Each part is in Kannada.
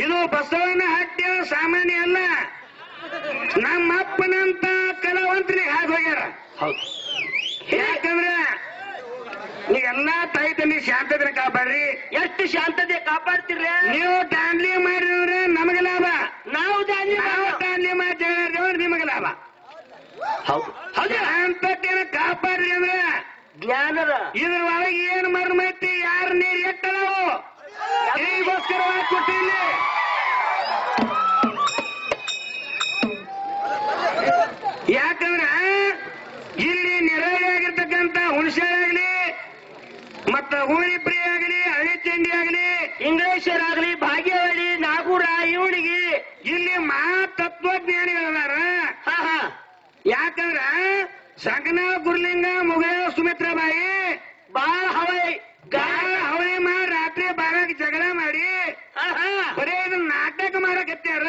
ಇದು ಬಸವನ ಹಟ್ಟಿ ಸಾಮಾನ್ಯ ಅಲ್ಲ. ನಮ್ಮಪ್ಪನಂತ ಕಲಾವಂತರಿಗೆ ಹಾಗೆ ಹೋಗ್ಯಾರ. ಯಾಕಂದ್ರ ನೀವೆಲ್ಲಾ ತಾಯಿ ತಂದೆ ಶಾಂತತೆ ಕಾಪಾಡ್ರಿ. ಎಷ್ಟು ಶಾಂತತೆ ಕಾಪಾಡ್ತಿರ್ರಿ ನೀವು ದಾಂಡ್ಲಿ ಮಾಡಿದ್ರೆ ನಮಗೆ ಲಾಭ. ನಾವು ದಾಂಡ್ಲಿ ಮಾಡಿ ನಿಮಗೆ ಲಾಭ. ಶಾಂತತೆನ ಕಾಪಾಡ್ರಿ ಅಂದ್ರೆ ಜ್ಞಾನದ ಇದ್ರ ಒಳಗೆ ಏನು ಮರ್ಮ ಐತಿ, ಯಾರು ನೀರು ಎಟ್ಟವು ಈಗೋಸ್ಕರವಾಗಿ ಕೊಟ್ಟಿಲ್ಲ. ಯಾಕಂದ್ರ ಇಲ್ಲಿ ನೆರವಾಗಿರ್ತಕ್ಕಂಥ ಹುಣಸೆ ಆಗ್ಲಿ ಮತ್ತ ಹೂಳಿ ಪ್ರಿಯ ಆಗಲಿ ಹಳಿ ಚಂಡಿ ಆಗಲಿ ಇಂಗ್ಲೇಷರ್ ಆಗಲಿ ಭಾಗ್ಯವಳ್ಳಿ ನಾಗೂರ ಇವಳಿಗೆ ಇಲ್ಲಿ ತತ್ವಜ್ಞಾನಿಗಳದಾರ. ಯಾಕಂದ್ರ ಸಂಗನಾಳ ಗುರುಲಿಂಗ ಮುಗಳ ಸುಮಿತ್ರಾಬಾಯಿ ಬಾಳ ಹವೈ ಮಾಡಿ ರಾತ್ರಿ ಬಾರಾಗ ಜಗಳ ಮಾಡಿ ಬರೇ ಇದನ್ನ ನಾಟಕ ಮಾಡಕತ್ಯಾರ.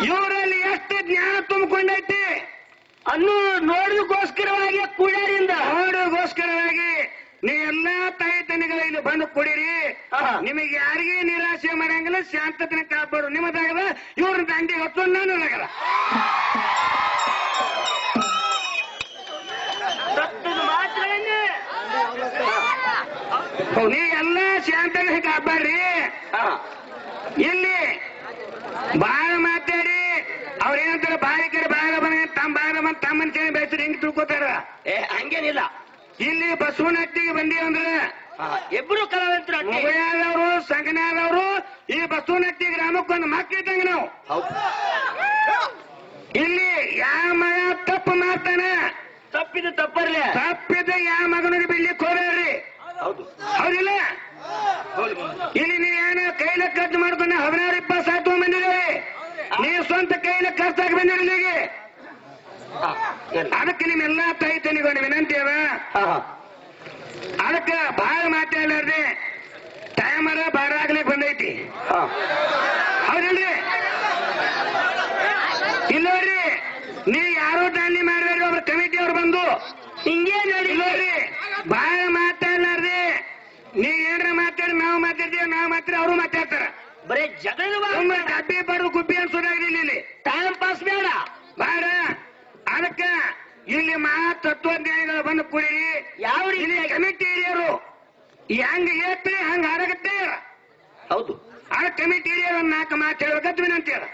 ಇವರಲ್ಲಿ ಎಷ್ಟು ಜ್ಞಾನ ತುಂಬಿಕೊಂಡೈತಿ ಅನ್ನು ನೋಡೋದಕ್ಕೋಸ್ಕರವಾಗಿ ನೋಡೋಗೋಸ್ಕರವಾಗಿ ನೀವೆಲ್ಲಾ ತಾಯಿ ತಂದೆಗಳ ಇಲ್ಲಿ ಬಂದು ಕೊಡಿರಿ. ನಿಮಗೆ ಯಾರಿಗೆ ನಿರಾಶೆ ಮಾಡಂಗಿಲ್ಲ, ಶಾಂತತೆನ ಕಾಪಾಡು ನಿಮ್ಮದಾಗದ. ಇವ್ರ ದಂಡಿ ಹೊತ್ತು ನಾನು ಆಗಲ್ಲ. ನೀ ಎಲ್ಲ ಶಾಂತತೆ ಕಾಪಾಡ್ರಿ. ಇಲ್ಲಿ ಬಾಳ ಮಾತಾಡಿ ಅವ್ರೇನಂತಾರ ಬಾಯಿ ಕಡೆ ಬಾಳ ಬಂದ ತಮ್ಮನ ಕೇಳಿ ಬೇಸರಿ ಹೆಂಗ್ ತಿಳ್ಕೋತಾರ. ಹಂಗೇನಿಲ್ಲ. ಇಲ್ಲಿ ಬಸವನ ಹಟ್ಟಿಗೆ ಬಂದೀವಂದ್ರ ಇಬ್ರು ಕಲಾವಂತರು ಮುಗಯಾದವರು ಸಂಗನಾದವರು ಈ ಬಸವನ ಹಟ್ಟಿ ಗ್ರಾಮಕ್ಕೊಂದು ಮಕ್ಕಳಿದ್ದಂಗ ನಾವು. ಇಲ್ಲಿ ಯಾವ ಮಗ ತಪ್ಪು ಮಾಡ್ತಾನ ತಪ್ಪಿದ ತಪ್ಪರ್ಲಿ ತಪ್ಪಿದ ಯಾವ ಮಗನಿಗೆ ಬಿಡ್ಲಿಕ್ಕೆ ಹೋಗ್ರಿ. ಹೌದಿಲ್ಲ? ಇಲ್ಲಿ ನೀವೇನ ಕೈಲ ಖರ್ಚು ಮಾಡ್ಕೊಂಡು 16-20 ಸಾವಿರ ತಗೊಂಡ್ಬಂದಿದ್ದೀವಿ. ನೀವು ಸ್ವಂತ ಕೈಲ ಖರ್ಚಾಗಿ ಬಂದಿರಿ ಇಲ್ಲಿಗೆ. ಅದಕ್ಕೆ ನಿಮ್ಮೆಲ್ಲಾ ತಾಯಿ ತಂದಿಗೊಂಡು ವಿನಂತಿ ಅದ. ಅದಕ್ಕೆ ಬಹಳ ಮಾತಾಡ್ಲಾರ್ದೆ ಟೈಮರ ಬಾರಾಗ್ಲಿಕ್ಕೆ ಬಂದೈತಿ. ಹೌದಿಲ್ರಿ? ಇಲ್ಲೋರಿ ನೀವ್ ಯಾರೋ ದಾಳಿ ಮಾಡಿದ್ರಿ, ಒಬ್ರು ಕಮಿಟಿ ಅವ್ರು ಬಂದು ಹಿಂಗೇ ನೋಡಿ. ಇಲ್ಲೋರಿ ಬಹಳ ಮಾತಾಡ್ಲಾರ್ದೆ ನೀವ್ ಏನ್ರ ಮಾತಾಡಿ ನಾವು ಮಾತಾಡ್ತೀವಿ, ನಾವು ಮಾತಾಡಿ ಅವರು ಮಾತಾಡ್ತಾರ. ಬರೀ ಜಗಳ ಡಬ್ಬಿ ಬಡ್ದು ಗುಬ್ಬಿ ಅನ್ಸೋದಾಗಿಲ್ಲ. ಇಲ್ಲಿ ಟೈಮ್ ಪಾಸ್ ಬೇಡ ಬಾರ. ಅದಕ್ಕ ಇಲ್ಲಿ ತತ್ವಜ್ಞಾನಿಗಳು ಬಂದು ಕೂಡಿ ಯಾವ ಇಲ್ಲಿ ಕಮಿಟಿ ಹಿರಿಯರು ಹೆಂಗ್ ಹೇಳ್ತೀರಿ ಹಂಗ ಆಡಗತ್ತೆ. ಹೌದು. ಆ ಕಮಿಟಿ ಹಿರಿಯರು 4 ಮಾತು ಹೇಳ್ಬೇಕಂತ ವಿನಂತಿ ಅದ.